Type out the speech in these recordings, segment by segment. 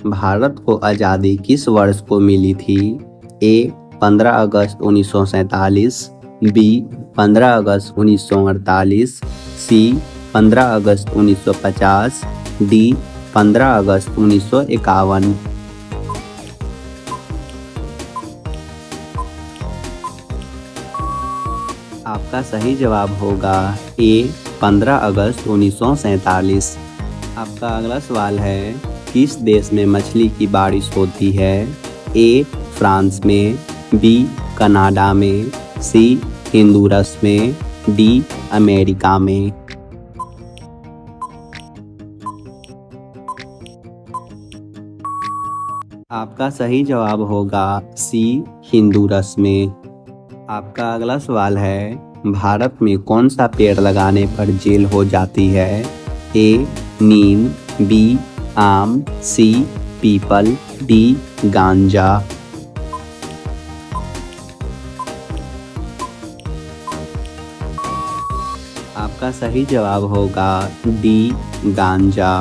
भारत को आज़ादी किस वर्ष को मिली थी? ए 15 अगस्त 1947, बी 15 अगस्त 1948, सी 15 अगस्त 1950, डी 15 अगस्त 1951। आपका सही जवाब होगा ए 15 अगस्त 1947। आपका अगला सवाल है, किस देश में मछली की बारिश होती है? ए फ्रांस में, बी कनाडा में, सी हिंदुरस में, डी अमेरिका में। आपका सही जवाब होगा सी हिंदुरस में। आपका अगला सवाल है, भारत में कौन सा पेड़ लगाने पर जेल हो जाती है? ए नीम, बी आम, सी पीपल, डी गांजा। आपका सही जवाब होगा डी गांजा।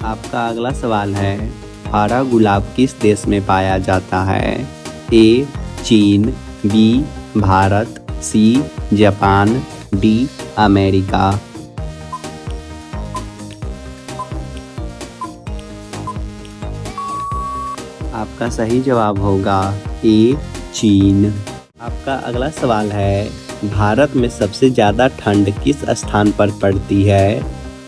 आपका अगला सवाल है, हरा गुलाब किस देश में पाया जाता है? ए चीन, B Bharat, C Japan, D America. आपका सही जवाब होगा ए चीन। आपका अगला सवाल है, भारत में सबसे ज़्यादा ठंड किस स्थान पर पड़ती है?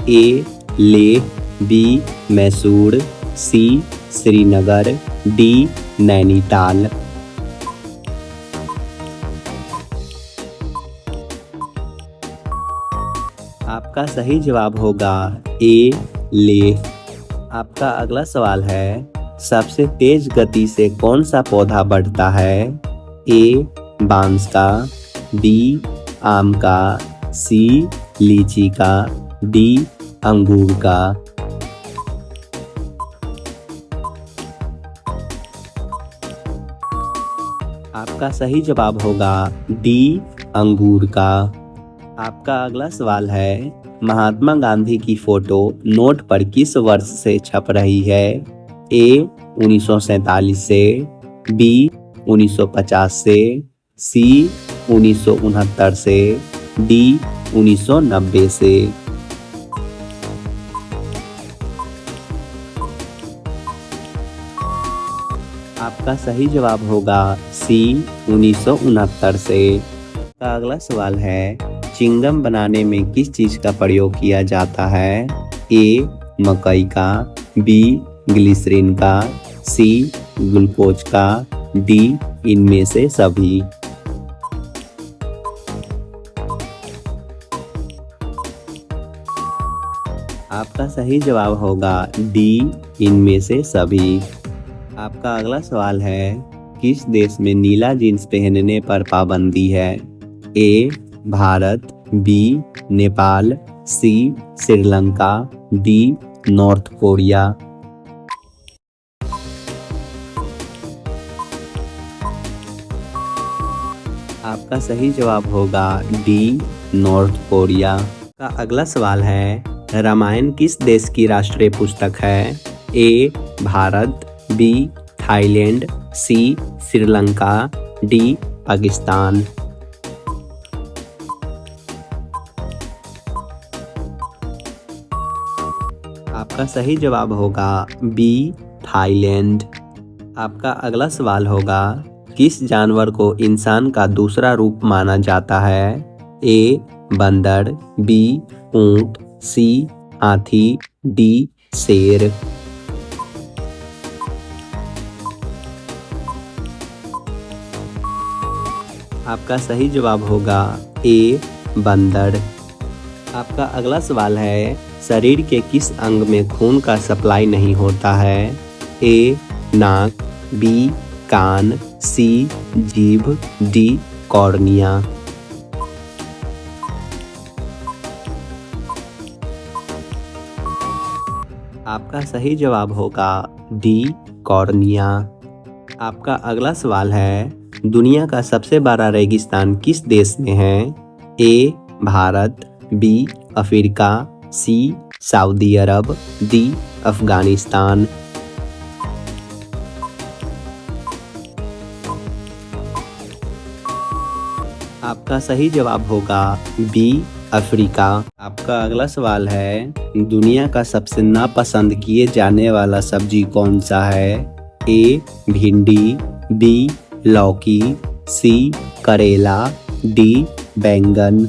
ए लेह, बी मैसूर, सी श्रीनगर, डी नैनीताल। आपका सही जवाब होगा ए लेह। आपका अगला सवाल है, सबसे तेज गति से कौन सा पौधा बढ़ता है? ए बांस का, बी आम का, सी लीची का, डी अंगूर का। आपका सही जवाब होगा डी अंगूर का। आपका अगला सवाल है, महात्मा गांधी की फोटो नोट पर किस वर्ष से छप रही है? ए 1947 से, बी 1950 से, सी 1969 से, डी 1990 से। आपका सही जवाब होगा सी 1969 से। का अगला सवाल है, चिंगम बनाने में किस चीज का प्रयोग किया जाता है? ए मकई का, बी ग्लिसरीन का, सी ग्लूकोज का, डी इनमें से सभी। आपका सही जवाब होगा डी इनमें से सभी। आपका अगला सवाल है, किस देश में नीला जींस पहनने पर पाबंदी है? A Bharat, B Nepal, C Sri Lanka, D north Korea. आपका सही जवाब होगा डी नॉर्थ कोरिया। का अगला सवाल है, रामायण किस देश की राष्ट्रीय पुस्तक है? A Bharat, B Thailand, C Sri Lanka, D Pakistan. आपका सही जवाब होगा बी थाईलैंड। आपका अगला सवाल होगा, किस जानवर को इंसान का दूसरा रूप माना जाता है? ए बंदर, बी ऊंट, सी हाथी, डी शेर। आपका सही जवाब होगा ए बंदर। आपका अगला सवाल है, शरीर के किस अंग में खून का सप्लाई नहीं होता है? ए नाक, बी कान, सी जीभ, डी कॉर्निया। आपका सही जवाब होगा डी कॉर्निया। आपका अगला सवाल है, दुनिया का सबसे बड़ा रेगिस्तान किस देश में है? A Bharat, B Africa, C Saudi Arab, D Afghanistan. आपका सही जवाब होगा बी अफ्रीका। आपका अगला सवाल है, दुनिया का सबसे नापसंद किए जाने वाला सब्जी कौन सा है? ए भिंडी, बी लौकी, सी करेला, डी बैंगन।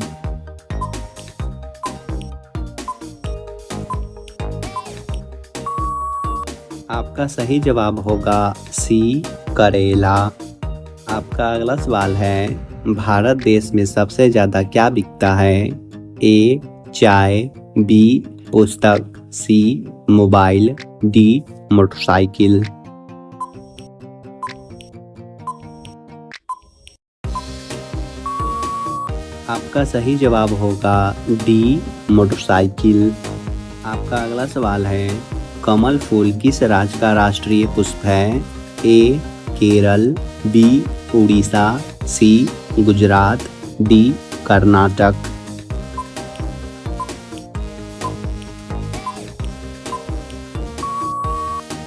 आपका सही जवाब होगा सी करेला। आपका अगला सवाल है, भारत देश में सबसे ज्यादा क्या बिकता है? ए चाय, बी पुस्तक, सी मोबाइल, डी मोटरसाइकिल। आपका सही जवाब होगा डी मोटरसाइकिल। आपका अगला सवाल है, कमल फूल किस राज्य का राष्ट्रीय पुष्प है? ए केरल, बी उड़ीसा, सी गुजरात, डी कर्नाटक।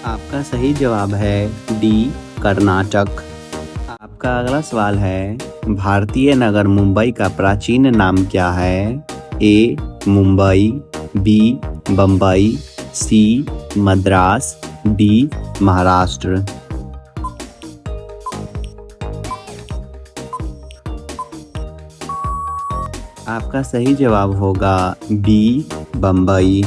आपका सही जवाब है डी कर्नाटक। आपका अगला सवाल है, भारतीय नगर मुंबई का प्राचीन नाम क्या है? ए मुंबई, बी बम्बई, सी मद्रास, डी महाराष्ट्र। आपका सही जवाब होगा बी बम्बई।